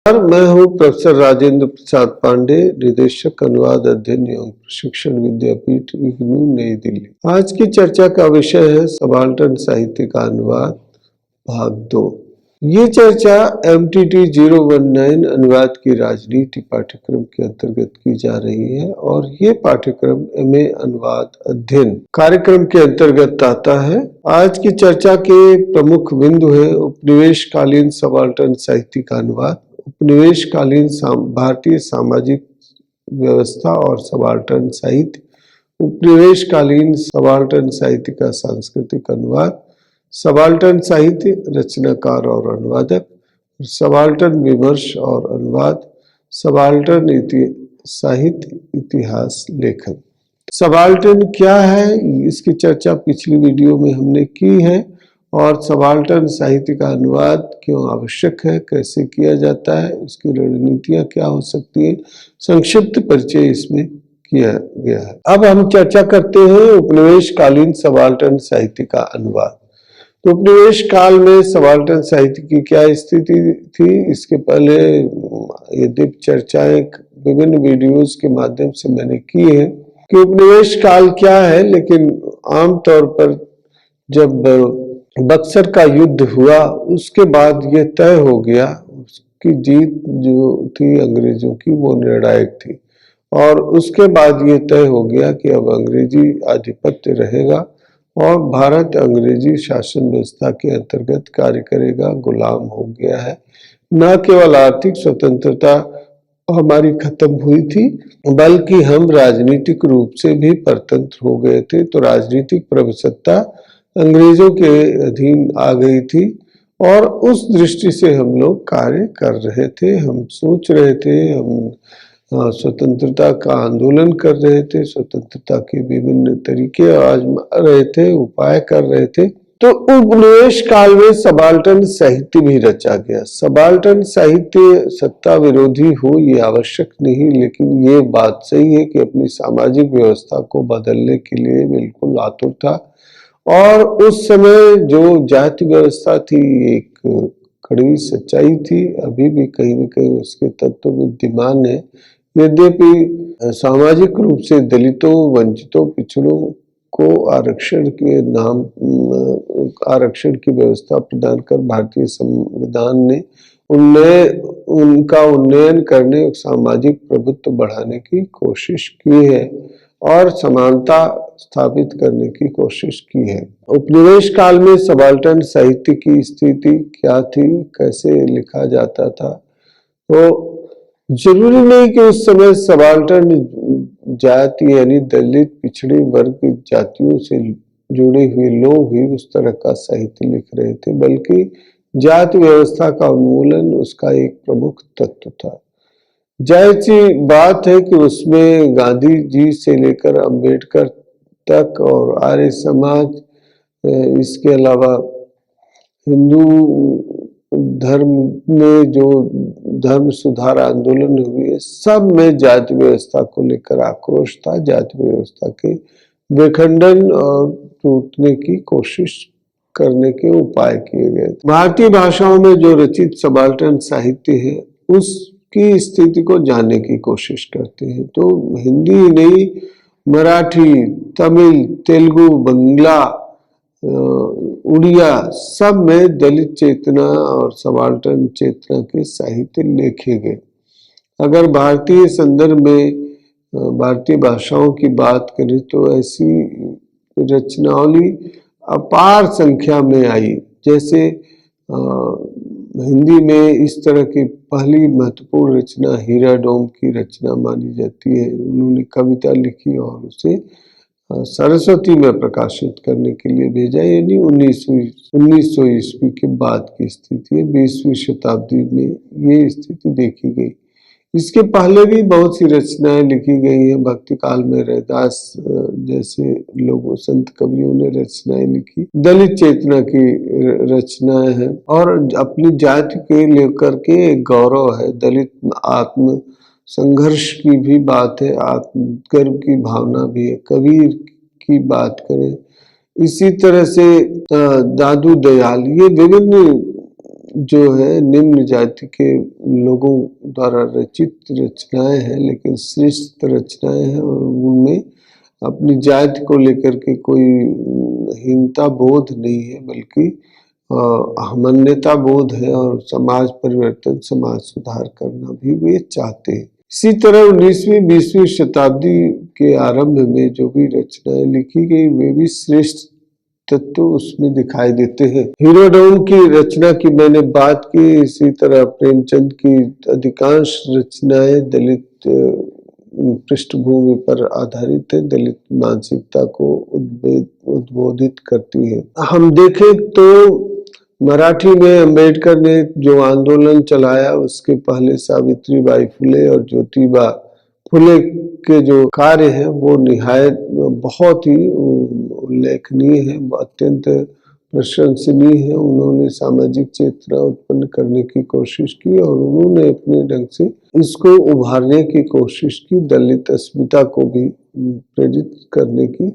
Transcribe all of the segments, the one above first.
मैं हूं प्रोफेसर राजेंद्र प्रसाद पांडे, निदेशक अनुवाद अध्ययन एवं प्रशिक्षण विद्यापीठ इग्नू नई दिल्ली। आज की चर्चा का विषय है सबाल्टर्न साहित्य का अनुवाद भाग 2। ये चर्चा MTT 019 अनुवाद की राजनीति पाठ्यक्रम के अंतर्गत की जा रही है और ये पाठ्यक्रम MA अनुवाद अध्ययन कार्यक्रम के अंतर्गत आता है। आज की चर्चा के प्रमुख बिंदु है उपनिवेशकालीन सबाल्टर्न साहित्य का अनुवाद, उपनिवेशकालीन भारतीय सामाजिक व्यवस्था और सबाल्टर्न साहित्य, उपनिवेशकालीन सबाल्टर्न साहित्य का सांस्कृतिक अनुवाद, सबाल्टर्न साहित्य रचनाकार और अनुवादक, सबाल्टर्न विमर्श और अनुवाद, सबाल्टर्न साहित्य इतिहास लेखन। सबाल्टर्न क्या है, इसकी चर्चा पिछली वीडियो में हमने की है और सबाल्टर्न साहित्य का अनुवाद क्यों आवश्यक है, कैसे किया जाता है, उसकी रणनीतियां क्या हो सकती है, संक्षिप्त परिचय इसमें किया गया है। अब हम चर्चा करते हैं उपनिवेशकालीन सबाल्टर्न साहित्य का अनुवाद। तो उपनिवेश काल में सबाल्टर्न साहित्य की क्या स्थिति थी, इसके पहले यदि चर्चाएं विभिन्न वीडियोस के माध्यम से मैंने की है कि उपनिवेश काल क्या है, लेकिन आमतौर पर जब बक्सर का युद्ध हुआ उसके बाद ये तय हो गया, उसकी जीत जो थी अंग्रेजों की वो निर्णायक थी और उसके बाद ये तय हो गया कि अब अंग्रेजी आधिपत्य रहेगा और भारत अंग्रेजी शासन व्यवस्था के अंतर्गत कार्य करेगा, गुलाम हो गया है। न केवल आर्थिक स्वतंत्रता हमारी खत्म हुई थी बल्कि हम राजनीतिक रूप से भी परतंत्र हो गए थे। तो राजनीतिक प्रभुसत्ता अंग्रेजों के अधीन आ गई थी और उस दृष्टि से हम लोग कार्य कर रहे थे, हम सोच रहे थे, हम स्वतंत्रता का आंदोलन कर रहे थे, स्वतंत्रता के विभिन्न तरीके आजमा रहे थे, उपाय कर रहे थे। तो उपनिवेश काल में सबाल्टर्न साहित्य भी रचा गया। सबाल्टर्न साहित्य सत्ता विरोधी हो ये आवश्यक नहीं, लेकिन ये बात सही है कि अपनी सामाजिक व्यवस्था को बदलने के लिए बिल्कुल आतुर था और उस समय जो जाति व्यवस्था थी एक कड़वी सच्चाई थी, अभी भी कहीं न कहीं उसके तत्व विद्यमान है। यद्यपि सामाजिक रूप से दलितों, वंचितों, पिछड़ों को आरक्षण के नाम आरक्षण की व्यवस्था प्रदान कर भारतीय संविधान ने उनका उन्नयन करने, सामाजिक प्रभुत्व बढ़ाने की कोशिश की है और समानता स्थापित करने की कोशिश की है। उपनिवेश काल में सबाल्टर्न साहित्य की स्थिति क्या थी, कैसे लिखा जाता था? तो जरूरी नहीं कि उस समय सबाल्टर्न जाति यानी दलित, पिछड़े वर्ग की जातियों से जुड़े हुए लोग ही उस तरह का साहित्य लिख रहे थे, बल्कि जाति व्यवस्था का उन्मूलन उसका एक प्रमुख तत्व था। जाहिर सी बात है कि उसमें गांधी जी से लेकर अंबेडकर तक और आर्य समाज, इसके अलावा हिंदू धर्म में जो धर्म सुधार आंदोलन हुए, सब में जाति व्यवस्था को लेकर आक्रोश था। जाति व्यवस्था के विखंडन और टूटने की कोशिश करने के उपाय किए गए। भारतीय भाषाओं में जो रचित सबाल्टर्न साहित्य है उसकी स्थिति को जानने की कोशिश करते हैं। तो हिंदी ही नहीं, मराठी, तमिल, तेलुगु, बंगला, उड़िया, सब में दलित चेतना और सबाल्टर्न चेतना के साहित्य लिखे गए। अगर भारतीय संदर्भ में भारतीय भाषाओं की बात करें तो ऐसी रचनावली अपार संख्या में आई। जैसे हिंदी में इस तरह की पहली महत्वपूर्ण रचना हीराडोम की रचना मानी जाती है। उन्होंने कविता लिखी और उसे सरस्वती में प्रकाशित करने के लिए भेजा, यानी 1900 ईस्वी के बाद की स्थिति है। 20वीं शताब्दी में ये स्थिति देखी गई। इसके पहले भी बहुत सी रचनाएं लिखी गई हैं। भक्ति काल में रैदास जैसे लोगों, संत कवियों ने रचनाएं लिखी। दलित चेतना की रचनाएं हैं और अपनी जाति के लेकर के एक गौरव है। दलित आत्म संघर्ष की भी बात है, आत्मगर्व की भावना भी है। कबीर की बात करें, इसी तरह से दादू दयाल, ये विभिन्न जो है निम्न जाति के लोगों द्वारा रचित रचनाएं हैं, लेकिन श्रेष्ठ रचनाएं हैं और उनमें अपनी जाति को लेकर के कोई हीनता बोध नहीं है, बल्कि मान्यता बोध है और समाज परिवर्तन, समाज सुधार करना भी वे चाहते हैं। इसी तरह 19वीं 20वीं शताब्दी के आरंभ में जो भी रचनाएं लिखी गई वे भी श्रेष्ठ तत्व उसमें दिखाई देते हैं। हीरोडोम की रचना की मैंने बात की, इसी तरह प्रेमचंद की अधिकांश रचनाएं दलित पृष्ठभूमि पर आधारित है, दलित मानसिकता को उद्बोधित करती है। हम देखें तो मराठी में अंबेडकर ने जो आंदोलन चलाया, उसके पहले सावित्रीबाई फुले और ज्योतिबा फुले के जो कार्य हैं वो निहायत बहुत ही उल्लेखनीय है, अत्यंत प्रशंसनीय है। उन्होंने सामाजिक चेतना उत्पन्न करने की कोशिश की और उन्होंने अपने ढंग से इसको उभारने की कोशिश की। दलित अस्मिता को भी प्रेरित करने की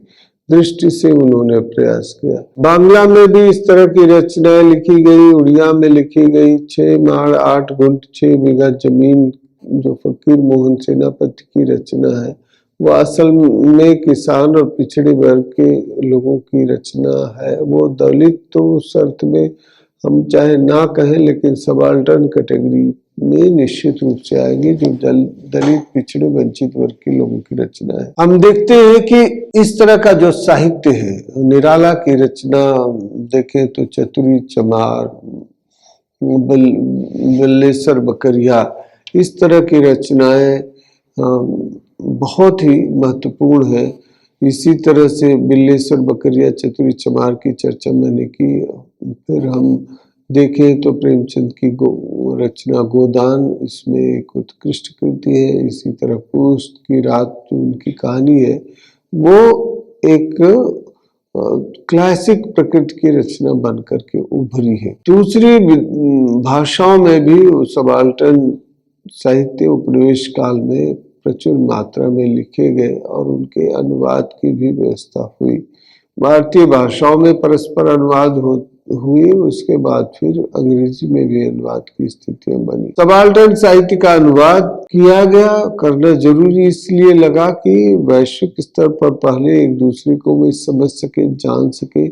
दृष्टि से उन्होंने प्रयास किया। बांग्ला में भी इस तरह की रचनाएं लिखी गई, उड़िया में लिखी गई। 6 माड़ 8 गुंठ 6 बीघा जमीन जो फकीर मोहन सेनापति की रचना है, वो असल में किसान और पिछड़े वर्ग के लोगों की रचना है। वो दलित तो उस अर्थ में हम चाहे ना कहें, लेकिन सबाल्टर्न कैटेगरी में निश्चित रूप से आएंगे, जो दलित पिछड़े वंचित वर्ग के लोगों की रचना है। हम देखते हैं कि इस तरह का जो साहित्य है, निराला की रचना देखें तो चतुरी चमार, बल्लेसर बकरिया, इस तरह की रचनाएं बहुत ही महत्वपूर्ण है। इसी तरह से बिल्लेसर बकरिया चतुरी चमार की चर्चा मैंने की। फिर हम देखें तो प्रेमचंद की रचना गोदान, इसमें एक उत्कृष्ट कृति है। इसी तरह पुष्ट की रात जो उनकी कहानी है, वो एक क्लासिक प्रकृति की रचना बन करके उभरी है। दूसरी भाषाओं में भी सबाल्टर्न साहित्य उपनिवेश काल में प्रचुर मात्रा में लिखे गए और उनके अनुवाद की भी व्यवस्था हुई। भारतीय भाषाओं में परस्पर अनुवाद हुए, उसके बाद फिर अंग्रेजी में भी अनुवाद की स्थितियां बनी। सबाल्टर्न साहित्य का अनुवाद किया गया, करना जरूरी इसलिए लगा कि वैश्विक स्तर पर पहले एक दूसरे को वे समझ सके, जान सके,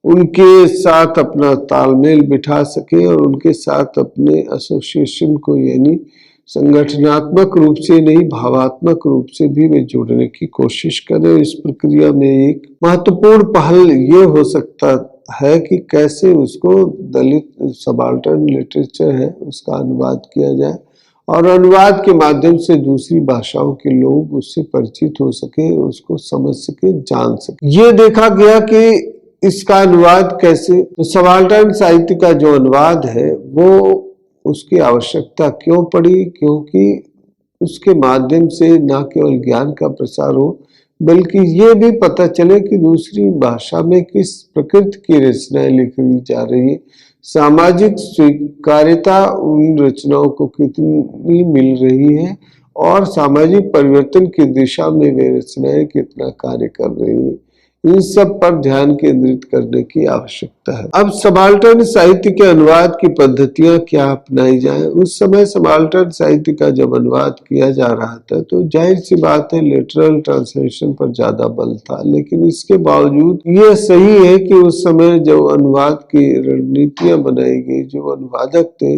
उनके साथ अपना तालमेल बिठा सके और उनके साथ अपने एसोसिएशन को, यानी संगठनात्मक रूप से नहीं भावात्मक रूप से भी वे जुड़ने की कोशिश करें। इस प्रक्रिया में एक महत्वपूर्ण पहल ये हो सकता है कि कैसे उसको दलित सबाल्टर्न लिटरेचर है उसका अनुवाद किया जाए और अनुवाद के माध्यम से दूसरी भाषाओं के लोग उससे परिचित हो सके, उसको समझ सके, जान सके। ये देखा गया कि इसका अनुवाद कैसे, तो सबाल्टर्न साहित्य का जो अनुवाद है वो उसकी आवश्यकता क्यों पड़ी, क्योंकि उसके माध्यम से न केवल ज्ञान का प्रसार हो, बल्कि ये भी पता चले कि दूसरी भाषा में किस प्रकृति की रचनाएं लिखी जा रही है, सामाजिक स्वीकार्यता उन रचनाओं को कितनी मिल रही है और सामाजिक परिवर्तन की दिशा में वे रचनाएं कितना कार्य कर रही है। इन सब पर ध्यान केंद्रित करने की आवश्यकता है। अब सबाल्टर्न साहित्य के अनुवाद की पद्धतियां क्या अपनाई जाए। उस समय सबाल्टर्न साहित्य का जब अनुवाद किया जा रहा था तो जाहिर सी बात है लिटरल ट्रांसलेशन पर ज्यादा बल था, लेकिन इसके बावजूद ये सही है कि उस समय जो अनुवाद की रणनीतियां बनाई गई, जो अनुवादक थे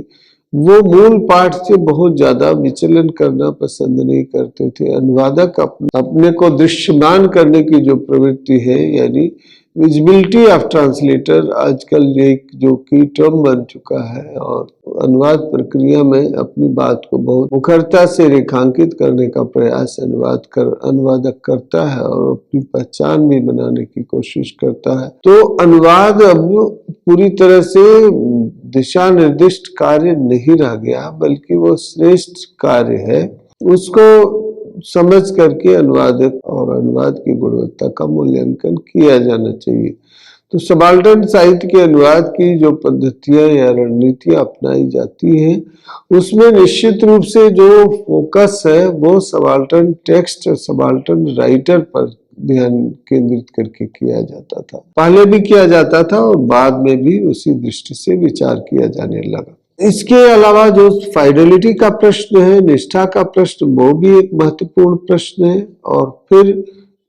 वो मूल पाठ से बहुत ज्यादा विचलन करना पसंद नहीं करते थे। अनुवादक अपने को दृश्यमान करने की जो प्रवृत्ति है, यानी विजिबिलिटी ऑफ ट्रांसलेटर, आजकल एक जो की टर्म बन चुका है और अनुवाद प्रक्रिया में अपनी बात को बहुत मुखरता से रेखांकित करने का प्रयास अनुवादक करता है और अपनी पहचान भी बनाने की कोशिश करता है। तो अनुवाद अब पूरी तरह से दिशा निर्दिष्ट कार्य नहीं रह गया, बल्कि वो श्रेष्ठ कार्य है। उसको समझ करके अनुवादक और अनुवाद की गुणवत्ता का मूल्यांकन किया जाना चाहिए। तो सबाल्टर्न साहित्य के अनुवाद की जो पद्धतियां या रणनीतियां अपनाई जाती हैं, उसमें निश्चित रूप से जो फोकस है वो सबाल्टर्न टेक्स्ट और सबाल्टर्न राइटर पर ध्यान केंद्रित करके किया जाता था। पहले भी किया जाता था और बाद में भी उसी दृष्टि से विचार किया जाने लगा। इसके अलावा जो फाइडेलिटी का प्रश्न है, निष्ठा का प्रश्न, वो भी एक महत्वपूर्ण प्रश्न है। और फिर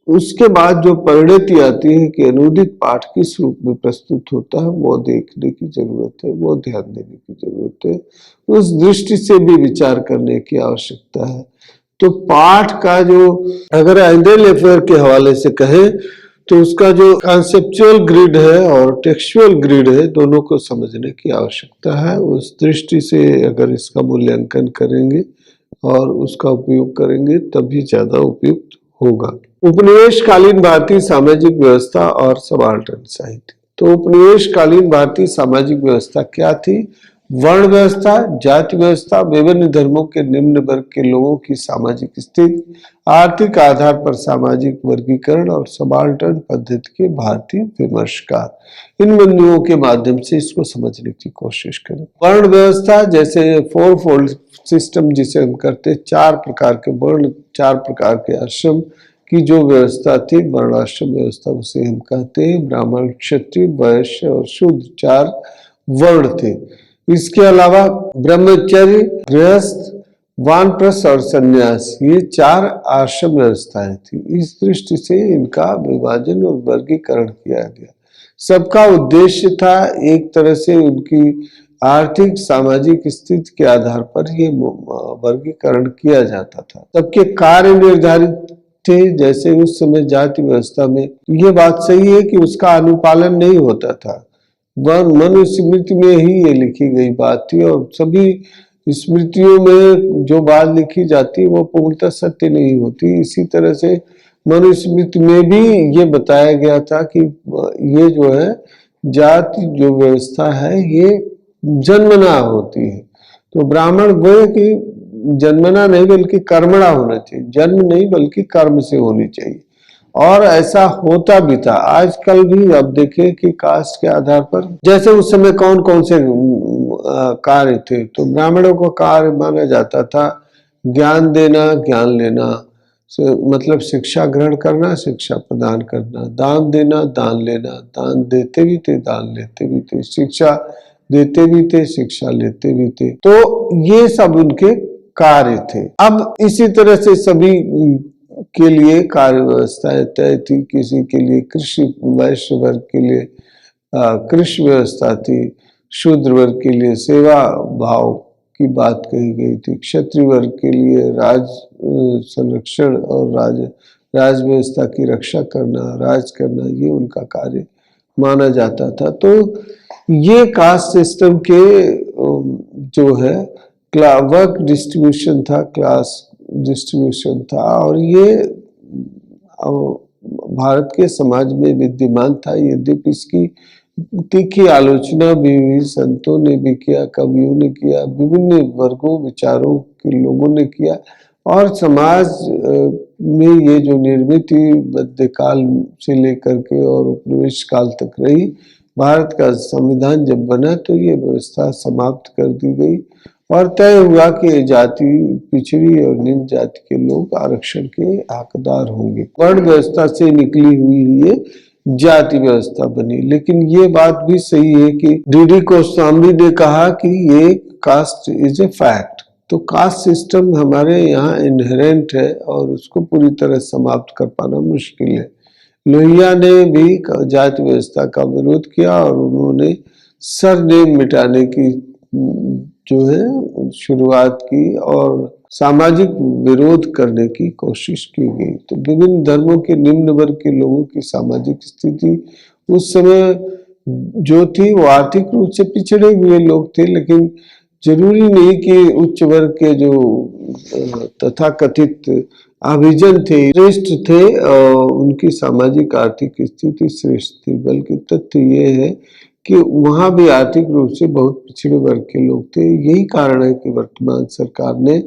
उसके बाद जो परिणति आती है कि अनुदित पाठ किस रूप में प्रस्तुत होता है, वो देखने की जरूरत है, वो ध्यान देने की जरूरत है, उस दृष्टि से भी विचार करने की आवश्यकता है। तो पाठ का जो अगर एंडेल अफेयर के हवाले से कहें तो उसका जो कॉन्सेप्चुअल ग्रिड है और टेक्सचुअल ग्रिड है, दोनों को समझने की आवश्यकता है। उस दृष्टि से अगर इसका मूल्यांकन करेंगे और उसका उपयोग करेंगे तभी ज्यादा उपयुक्त होगा। उपनिवेशकालीन भारतीय सामाजिक व्यवस्था और सबाल्टर्न साहित्य। तो उपनिवेशकालीन भारतीय सामाजिक व्यवस्था क्या थी? वर्ण व्यवस्था, जाति व्यवस्था, विभिन्न धर्मों के निम्न वर्ग के लोगों की सामाजिक स्थिति, आर्थिक आधार पर सामाजिक वर्गीकरण और सबाल्टर्न पद्धति के भारतीय विमर्शकार। इन बिंदुओं के माध्यम से इसको समझने की कोशिश करें। वर्ण व्यवस्था जैसे फोर फोल्ड सिस्टम जिसे हम करते, 4 प्रकार के वर्ण, 4 प्रकार के आश्रम की जो व्यवस्था थी, वर्णाश्रम व्यवस्था उसे हम कहते हैं। ब्राह्मण, क्षत्रिय, वैश्य और शूद्र 4 वर्ण थे। इसके अलावा ब्रह्मचर्य, गृहस्थ, वानप्रस्थ और संन्यास, ये 4 आश्रम व्यवस्थाएं थी। इस दृष्टि से इनका विभाजन और वर्गीकरण किया गया। सबका उद्देश्य था एक तरह से उनकी आर्थिक सामाजिक स्थिति के आधार पर ये वर्गीकरण किया जाता था। सबके कार्य निर्धारित थे। जैसे उस समय जाति व्यवस्था में ये बात सही है कि उसका अनुपालन नहीं होता था, वह मनुस्मृति में ही ये लिखी गई बात थी और सभी स्मृतियों में जो बात लिखी जाती है वो पूर्णतः सत्य नहीं होती। इसी तरह से मनुस्मृति में भी ये बताया गया था कि ये जो है जाति जो व्यवस्था है ये जन्मना होती है। तो ब्राह्मण वो है कि जन्मना नहीं बल्कि कर्मणा होना चाहिए, जन्म नहीं बल्कि कर्म से होनी चाहिए। और ऐसा होता भी था। आजकल भी अब देखें कि कास्ट के आधार पर जैसे उस समय कौन कौन से कार्य थे, तो ब्राह्मणों को कार्य माना जाता था ज्ञान देना, ज्ञान लेना, मतलब शिक्षा ग्रहण करना, शिक्षा प्रदान करना, दान देना, दान लेना, दान देते भी थे, दान लेते भी थे, शिक्षा देते भी थे, शिक्षा लेते भी थे। तो ये सब उनके कार्य थे। अब इसी तरह से सभी के लिए कार्य व्यवस्थाएं तय थी। किसी के लिए कृषि, वैश्य वर्ग के लिए कृषि व्यवस्था थी, शूद्र वर्ग के लिए सेवा भाव की बात कही गई थी, क्षत्रिय वर्ग के लिए राज संरक्षण और राज व्यवस्था की रक्षा करना, राज करना, ये उनका कार्य माना जाता था। तो ये कास्ट सिस्टम के जो है वर्क डिस्ट्रीब्यूशन था, क्लास डिस्ट्रीब्यूशन था और ये भारत के समाज में विद्यमान था। यद्यपि इसकी तीखी आलोचना भी हुई, संतों ने भी किया, कवियों ने किया, विभिन्न वर्गों विचारों के लोगों ने किया और समाज में ये जो निर्मित हुई मध्यकाल से लेकर के और उपनिवेश काल तक रही, भारत का संविधान जब बना तो ये व्यवस्था समाप्त कर दी गई और तय हुआ कि जाति पिछड़ी और निम्न जाति के लोग आरक्षण के हकदार होंगे। वर्ण व्यवस्था से निकली हुई ये जाति व्यवस्था बनी। लेकिन ये बात भी सही है कि डी.डी. गोस्वामी ने कहा कि ये कास्ट इज ए फैक्ट। तो कास्ट सिस्टम हमारे यहाँ इनहेरेंट है और उसको पूरी तरह समाप्त कर पाना मुश्किल है। लोहिया ने भी जाति व्यवस्था का विरोध किया और उन्होंने सरनेम मिटाने की जो है शुरुआत की और सामाजिक विरोध करने की कोशिश की गई। तो विभिन्न धर्मों के निम्न वर्ग के लोगों की सामाजिक स्थिति उस समय जो थी वो आर्थिक रूप से पिछड़े हुए लोग थे, लेकिन जरूरी नहीं कि उच्च वर्ग के जो तथाकथित अभिजन थे, श्रेष्ठ थे, उनकी सामाजिक आर्थिक स्थिति श्रेष्ठ थी, बल्कि तथ्य ये है कि वहां भी आर्थिक रूप से बहुत पिछड़े वर्ग के लोग थे। यही कारण है कि वर्तमान सरकार ने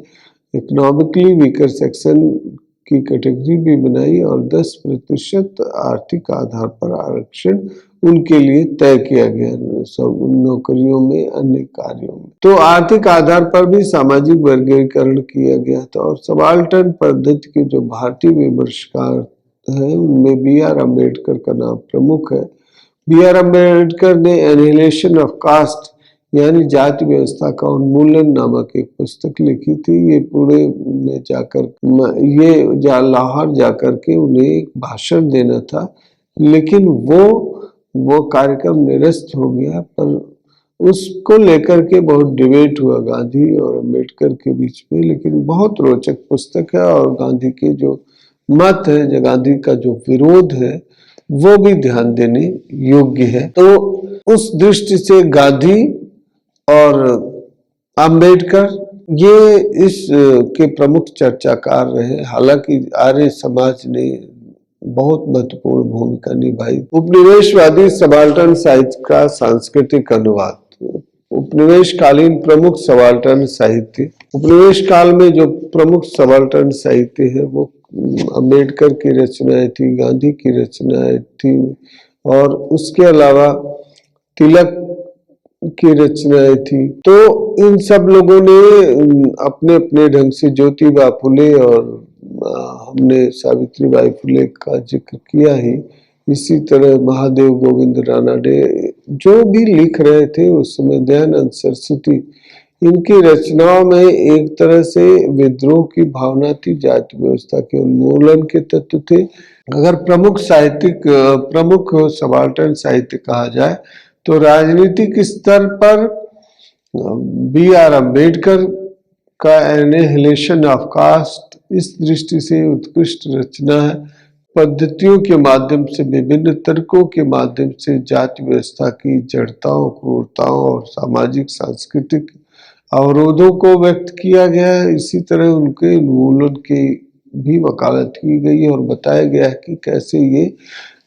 इकोनॉमिकली वीकर सेक्शन की कैटेगरी भी बनाई और 10% आर्थिक आधार पर आरक्षण उनके लिए तय किया गया, सब नौकरियों में, अन्य कार्यों में। तो आर्थिक आधार पर भी सामाजिक वर्गीकरण किया गया था और सबाल्टर्न पद्धति के जो भारतीय विमर्शकार हैं उनमें B.R. अम्बेडकर का नाम प्रमुख है। B.R. अम्बेडकर ने एनिहिलेशन ऑफ कास्ट यानी जाति व्यवस्था का उन्मूलन नामक एक पुस्तक लिखी थी। ये पुणे में जाकर लाहौर जाकर के उन्हें एक भाषण देना था, लेकिन वो कार्यक्रम निरस्त हो गया। पर उसको लेकर के बहुत डिबेट हुआ गांधी और अम्बेडकर के बीच में, लेकिन बहुत रोचक पुस्तक है और गांधी के जो मत है, जो गांधी का जो विरोध है, वो भी ध्यान देने योग्य है। तो उस दृष्टि से गांधी और अम्बेडकर ये इस के प्रमुख चर्चाकार रहे। हालांकि आर्य समाज ने बहुत महत्वपूर्ण भूमिका निभाई। उपनिवेशवादी सबाल्टर्न साहित्य का सांस्कृतिक अनुवाद। उपनिवेश कालीन प्रमुख सबाल्टर्न साहित्य, उपनिवेश काल में जो प्रमुख सबाल्टर्न साहित्य है वो अम्बेडकर की रचनाएं थी, गांधी की रचनाएं थी, और उसके अलावा तिलक की रचनाएं थी। तो इन सब लोगों ने अपने अपने ढंग से, ज्योतिबा फुले और हमने सावित्रीबाई फुले का जिक्र किया ही, इसी तरह महादेव गोविंद रानडे जो भी लिख रहे थे उस समय, दयानंद सरस्वती, इनकी रचनाओं में एक तरह से विद्रोह की भावना थी, जाति व्यवस्था के उन्मूलन के तत्व थे। अगर प्रमुख सबाल्टर्न साहित्य कहा जाए तो राजनीतिक स्तर पर B.R. अम्बेडकर का एनिहिलेशन ऑफ कास्ट इस दृष्टि से उत्कृष्ट रचना है। पद्धतियों के माध्यम से, विभिन्न तर्कों के माध्यम से जाति व्यवस्था की जड़ताओं, क्रूरताओं और सामाजिक सांस्कृतिक अवरोधों को व्यक्त किया गया है। इसी तरह उनके उन्मूलन की भी वकालत की गई है और बताया गया है कि कैसे ये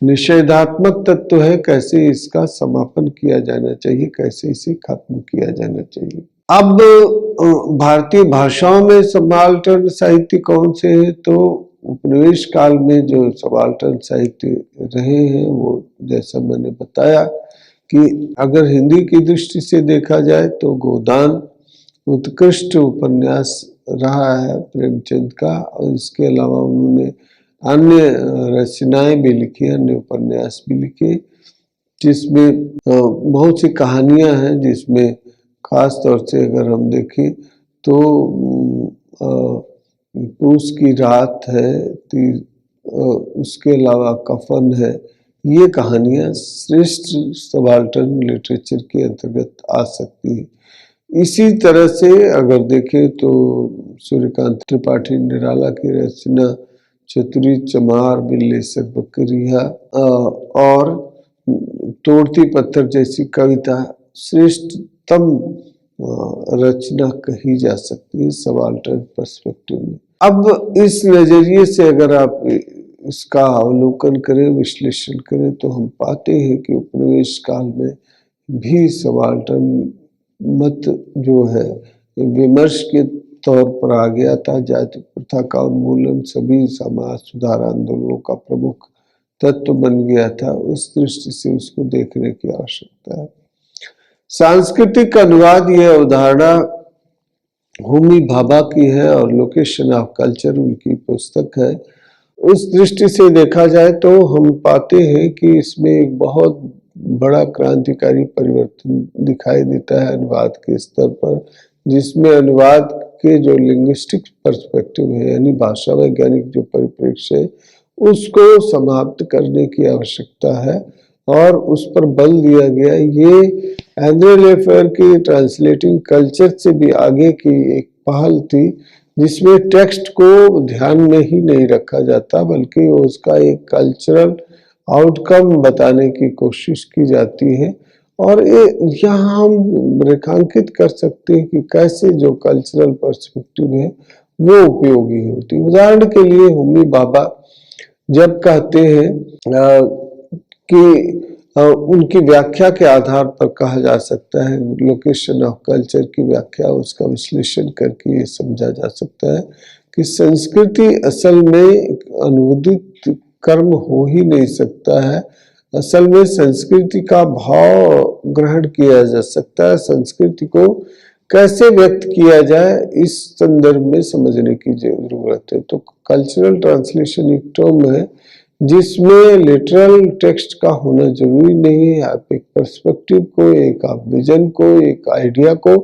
निषेधात्मक तत्व है, कैसे इसका समापन किया जाना चाहिए, कैसे इसे खत्म किया जाना चाहिए। अब भारतीय भाषाओं में सबाल्टर्न साहित्य कौन से हैं? तो उपनिवेश काल में जो सबाल्टर्न साहित्य रहे हैं वो, जैसा मैंने बताया कि अगर हिंदी की दृष्टि से देखा जाए तो गोदान उत्कृष्ट उपन्यास रहा है प्रेमचंद का, और इसके अलावा उन्होंने अन्य रचनाएं भी लिखी, अन्य उपन्यास भी लिखे, जिसमें बहुत सी कहानियां हैं, जिसमें खास तौर से अगर हम देखें तो पूस की रात है, उसके अलावा कफन है, ये कहानियां श्रेष्ठ सबाल्टर्न लिटरेचर के अंतर्गत आ सकती हैं। इसी तरह से अगर देखें तो सूर्यकांत त्रिपाठी निराला की रचना चतुरी चमार बिल्लेसर बकरिया और तोड़ती पत्थर जैसी कविता श्रेष्ठतम रचना कही जा सकती है सबाल्टर्न पर्सपेक्टिव में। अब इस नजरिए से अगर आप इसका अवलोकन करें, विश्लेषण करें, तो हम पाते हैं कि उपनिवेश काल में भी सबाल्टर्न मत जो है विमर्श के तौर पर आ गया था। जाति प्रथा का उन्मूलन सभी समाज सुधार आंदोलनों का प्रमुख तत्व बन गया था। उस दृष्टि से उसको देखने की आवश्यकता है। सांस्कृतिक अनुवाद, यह अवधारणा होमी भाभा की है और लोकेशन ऑफ कल्चर उनकी पुस्तक है। उस दृष्टि से देखा जाए तो हम पाते हैं कि इसमें एक बहुत बड़ा क्रांतिकारी परिवर्तन दिखाई देता है अनुवाद के स्तर पर, जिसमें अनुवाद के जो लिंग्विस्टिक पर्सपेक्टिव है, यानी भाषा वैज्ञानिक जो परिप्रेक्ष्य है, उसको समाप्त करने की आवश्यकता है और उस पर बल दिया गया। ये एंड्रे लेफेर की ट्रांसलेटिंग कल्चर से भी आगे की एक पहल थी, जिसमें टेक्स्ट को ध्यान में ही नहीं रखा जाता, बल्कि उसका एक कल्चरल आउटकम बताने की कोशिश की जाती है। और यहाँ हम रेखांकित कर सकते हैं कि कैसे जो कल्चरल पर्सपेक्टिव है वो उपयोगी होती है। उदाहरण के लिए होमी भाभा जब कहते हैं कि उनकी व्याख्या के आधार पर कहा जा सकता है, लोकेशन ऑफ कल्चर की व्याख्या, उसका विश्लेषण करके ये समझा जा सकता है कि संस्कृति असल में अनुदित कर्म हो ही नहीं सकता है। असल में संस्कृति का भाव ग्रहण किया जा सकता है। संस्कृति को कैसे व्यक्त किया जाए, इस संदर्भ में समझने की जरूरत है। तो कल्चरल ट्रांसलेशन एक टर्म है जिसमें लिटरल टेक्स्ट का होना जरूरी नहीं है। आप एक पर्सपेक्टिव को, एक आप विजन को, एक आइडिया को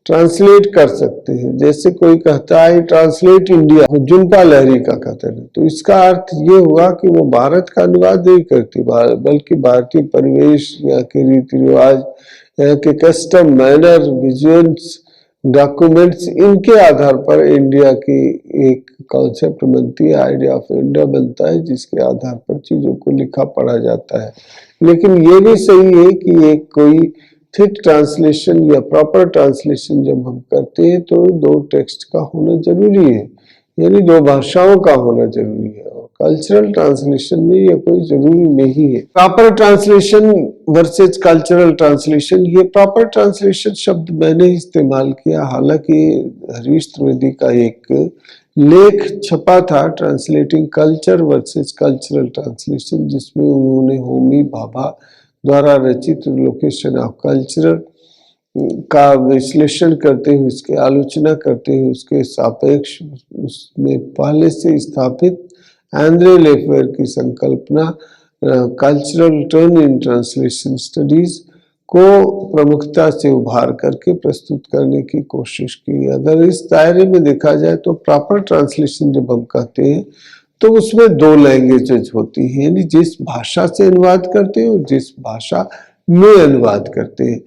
ट्रांसलेट कर सकते हैं। जैसे कोई कहता है ट्रांसलेट इंडिया, झुम्पा लाहिरी का कथन है, तो इसका अर्थ ये हुआ कि वो भारत का अनुवाद नहीं करती, बल्कि भारतीय परिवेश, यहाँ के रीति रिवाज, यहाँ के कस्टम, मैनर, विजुअल्स, डॉक्यूमेंट्स, इनके आधार पर इंडिया की एक कॉन्सेप्ट बनती है, आइडिया ऑफ इंडिया बनता है, जिसके आधार पर चीजों को लिखा पढ़ा जाता है। लेकिन ये भी सही है कि एक कोई थिक ट्रांसलेशन या प्रॉपर ट्रांसलेशन जब हम करते हैं तो दो टेक्स्ट का होना जरूरी है, यानी दो भाषाओं का होना जरूरी है। और कल्चरल ट्रांसलेशन में ये कोई जरूरी नहीं है। Proper translation versus cultural translation, ये प्रॉपर ट्रांसलेशन शब्द मैंने इस्तेमाल किया, हालांकि हरीश त्रिवेदी का एक लेख छपा था translating culture versus cultural translation, जिसमें उन्होंने होमी भाभा द्वारा रचित लोकेशन ऑफ कल्चर का विश्लेषण करते हुए, उसकी आलोचना करते हुए, उसके सापेक्ष उसमें पहले से स्थापित एंड्रे लेफेयर की संकल्पना cultural turn in translation studies को प्रमुखता से उभार करके प्रस्तुत करने की कोशिश की। अगर इस दायरे में देखा जाए तो प्रॉपर ट्रांसलेशन जब हम कहते हैं तो उसमें दो लैंग्वेजेज होती हैं, यानी जिस भाषा से अनुवाद करते हैं और जिस भाषा में अनुवाद करते हैं।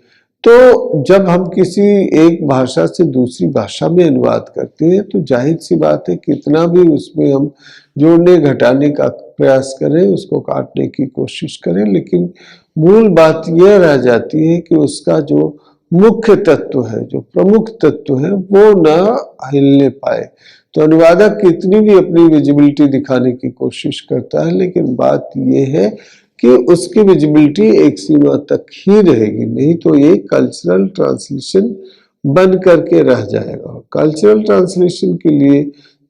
तो जब हम किसी एक भाषा से दूसरी भाषा में अनुवाद करते हैं तो जाहिर सी बात है कितना भी उसमें हम जोड़ने घटाने का प्रयास करें, उसको काटने की कोशिश करें, लेकिन मूल बात यह रह जाती है कि उसका जो मुख्य तत्व है, जो प्रमुख तत्व है, वो न हिलने पाए। तो अनुवादक कितनी भी अपनी विजिबिलिटी दिखाने की कोशिश करता है, लेकिन बात यह है कि उसकी विजिबिलिटी एक सीमा तक ही रहेगी, नहीं तो ये कल्चरल ट्रांसलेशन बन करके रह जाएगा। कल्चरल ट्रांसलेशन के लिए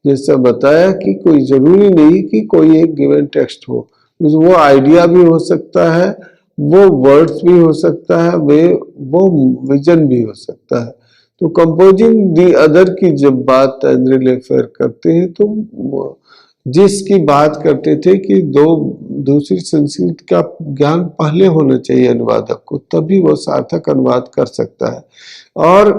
जैसा बताया कि कोई जरूरी नहीं कि कोई एक गिवन टेक्स्ट हो, वो आइडिया भी हो सकता है, वो वर्ड्स भी हो सकता है, वो विजन भी हो सकता है। तो कंपोजिंग दी अदर की जब बात एंड्रे लेफेयर करते हैं तो जिसकी बात करते थे कि दूसरी संस्कृति का ज्ञान पहले होना चाहिए अनुवादक को, तभी वो सार्थक अनुवाद कर सकता है। और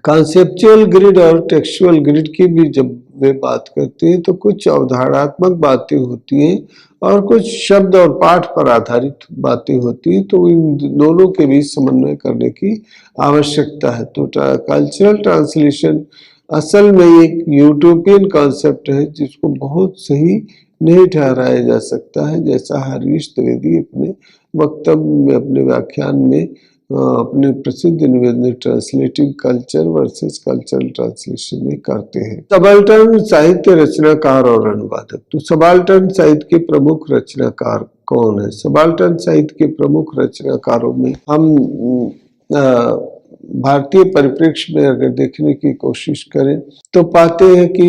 कॉन्सेप्चुअल ग्रिड और टेक्सचुअल ग्रिड की भी जब वे बात करते हैं तो कुछ अवधारणात्मक बातें होती हैं और कुछ शब्द और पाठ पर आधारित बातें होती हैं, तो इन दोनों के बीच समन्वय करने की आवश्यकता है। तो कल्चरल ट्रांसलेशन असल में एक यूटोपियन कॉन्सेप्ट है जिसको बहुत सही नहीं ठहराया जा सकता है, जैसा हरीश त्रिवेदी अपने वक्तव्य में, अपने व्याख्यान में, अपने प्रसिद्ध निवेदन translating culture versus cultural translation में करते हैं। सबाल्टर्न साहित्य रचनाकार और अनुवादक। तो सबाल्टर्न साहित्य के प्रमुख रचनाकार कौन है? सबाल्टर्न साहित्य के प्रमुख रचनाकारों में हम भारतीय परिप्रेक्ष्य में अगर देखने की कोशिश करें तो पाते हैं कि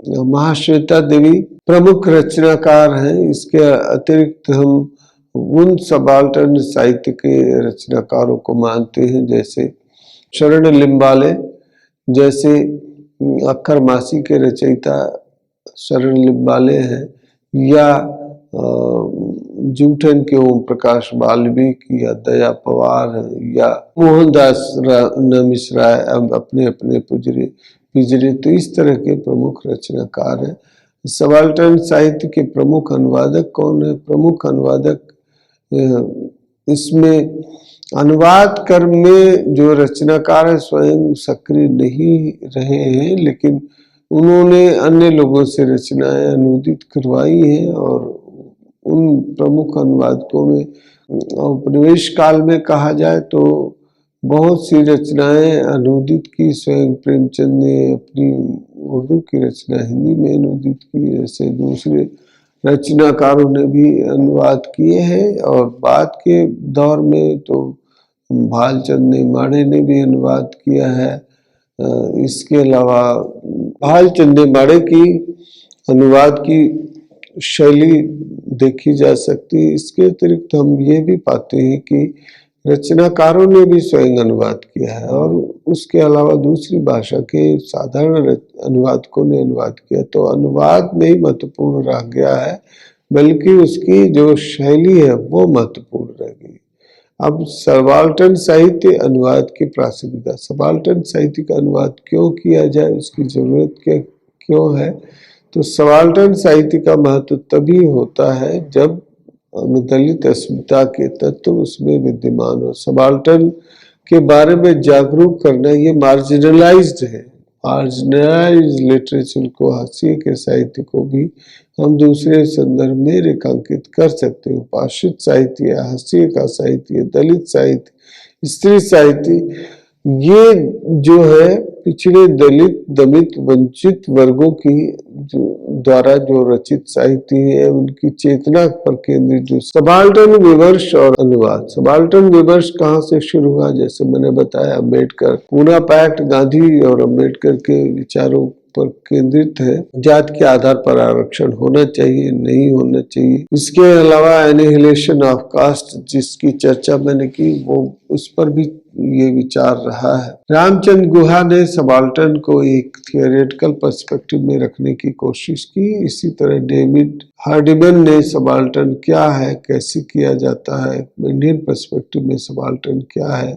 महाश्वेता देवी प्रमुख रचनाकार हैं। इसके अतिरिक्त हम उन सबाल्टर्न साहित्य के रचनाकारों को मानते हैं जैसे शरण लिम्बाले, जैसे अक्खर मासी के रचयिता शरण लिम्बाले हैं, या जूठन के ओम प्रकाश वाल्मीकि या दया पवार या मोहनदास मिश्रा अपने अपने पिजरे, तो इस तरह के प्रमुख रचनाकार हैं। सबाल्टर्न साहित्य के प्रमुख अनुवादक कौन है? प्रमुख अनुवादक इसमें अनुवाद कर्म में जो रचनाकार है स्वयं सक्रिय नहीं रहे हैं, लेकिन उन्होंने अन्य लोगों से रचनाएं अनुदित करवाई हैं। और उन प्रमुख अनुवादकों में उपनिवेश काल में कहा जाए तो बहुत सी रचनाएं अनुदित की। स्वयं प्रेमचंद ने अपनी उर्दू की रचना हिंदी में अनुदित की, जैसे दूसरे रचनाकारों ने भी अनुवाद किए हैं। और बाद के दौर में तो भालचंद माड़े ने भी अनुवाद किया है। इसके अलावा भालचंद माड़े की अनुवाद की शैली देखी जा सकती है। इसके अतिरिक्त हम ये भी पाते हैं कि रचनाकारों ने भी स्वयं अनुवाद किया है और उसके अलावा दूसरी भाषा के साधारण अनुवादकों ने अनुवाद किया। तो अनुवाद नहीं महत्वपूर्ण रह गया है, बल्कि उसकी जो शैली है वो महत्वपूर्ण रह गई। अब सबाल्टर्न साहित्य अनुवाद की प्रासंगिकता। सबाल्टर्न साहित्य का अनुवाद क्यों किया जाए, उसकी जरूरत क्या क्यों है? तो सबाल्टर्न साहित्य का महत्व तभी होता है जब दलित अस्मिता के तत्व उसमें विद्यमान हो। सबाल्टर्न के बारे में जागरूक करना ये मार्जिनलाइज्ड है। मार्जिनलाइज्ड लिटरेचर को, हाशिए के साहित्य को भी हम दूसरे संदर्भ में रेखांकित कर सकते हैं। उपासित साहित्य, हाशिए का साहित्य, दलित साहित्य, स्त्री साहित्य, ये जो है पिछड़े, दलित, दमित, वंचित वर्गों की द्वारा जो रचित साहित्य है उनकी चेतना पर केंद्रित जो सबाल्टर्न विमर्श और अनुवाद। सबाल्टर्न विमर्श कहाँ से शुरू हुआ? जैसे मैंने बताया, अम्बेडकर, पूना पैक्ट, गांधी और अम्बेडकर के विचारों पर केंद्रित है। जात के आधार पर आरक्षण होना चाहिए, नहीं होना चाहिए। इसके अलावा एनिहिलेशन ऑफ कास्ट, जिसकी चर्चा मैंने की, वो उस पर भी ये विचार रहा है। रामचंद्र गुहा ने सबाल्टर्न को एक थियोरेटिकल पर्सपेक्टिव में रखने की कोशिश की। इसी तरह डेविड हार्डिमन ने सबाल्टर्न क्या है, कैसे किया जाता है, इंडियन पर्सपेक्टिव में सबाल्टर्न क्या है,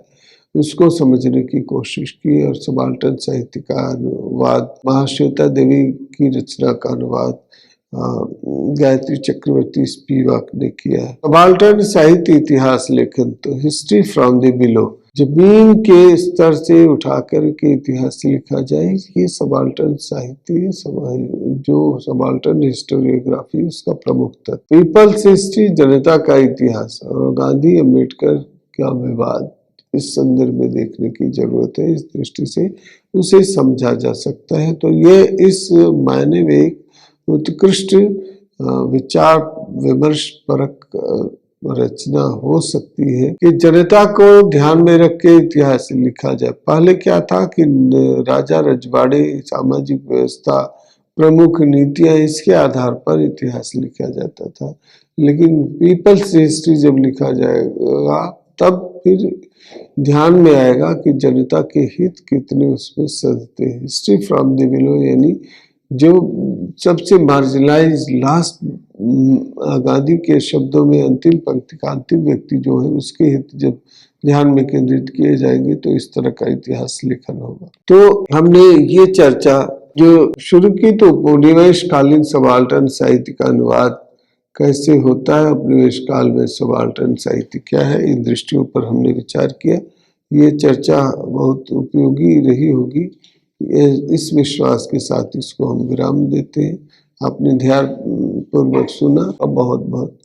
उसको समझने की कोशिश की। और सबाल्टर्न साहित्य का अनुवाद, महाश्वेता देवी की रचना का अनुवाद गायत्री चक्रवर्ती स्पिवाक ने किया है। सबाल्टर्न साहित्य इतिहास लेखन। तो हिस्ट्री फ्रॉम द बिलो, जमीन के स्तर से उठाकर के इतिहास लिखा जाए, ये सबाल्टर्न साहित्य, जो सबाल्टर्न हिस्टोरियोग्राफी, उसका प्रमुख तत्व। पीपल्स हिस्ट्री, जनता का इतिहास, और गांधी अम्बेडकर का विवाद, इस संदर्भ में देखने की जरूरत है। इस दृष्टि से उसे समझा जा सकता है। तो ये इस मायने में एक उत्कृष्ट विचार विमर्श परक रचना हो सकती है कि जनता को ध्यान में रख के इतिहास लिखा जाए। पहले क्या था कि राजा रजवाड़े, सामाजिक व्यवस्था, प्रमुख नीतियां, इसके आधार पर इतिहास लिखा जाता था। लेकिन पीपल्स हिस्ट्री जब लिखा जाएगा तब फिर ध्यान में आएगा कि जनता के हित कितने उसमें सजते हैं। हिस्ट्री फ्रॉम द बिलो, यानी जो सबसे मार्जिनलाइज, लास्ट, गांधी के शब्दों में अंतिम पंक्ति का अंतिम व्यक्ति जो है, उसके हित जब ध्यान में केंद्रित किए जाएंगे तो इस तरह का इतिहास लेखन होगा। तो हमने ये चर्चा जो शुरू की, तो उपनिवेश कालीन सबाल्टर्न साहित्य का अनुवाद कैसे होता है, उपनिवेश काल में सबाल्टर्न साहित्य क्या है, इन दृष्टियों पर हमने विचार किया। ये चर्चा बहुत उपयोगी रही होगी, इस विश्वास के साथ इसको हम विराम देते हैं। आपने ध्यान पूर्वक सुना और बहुत बहुत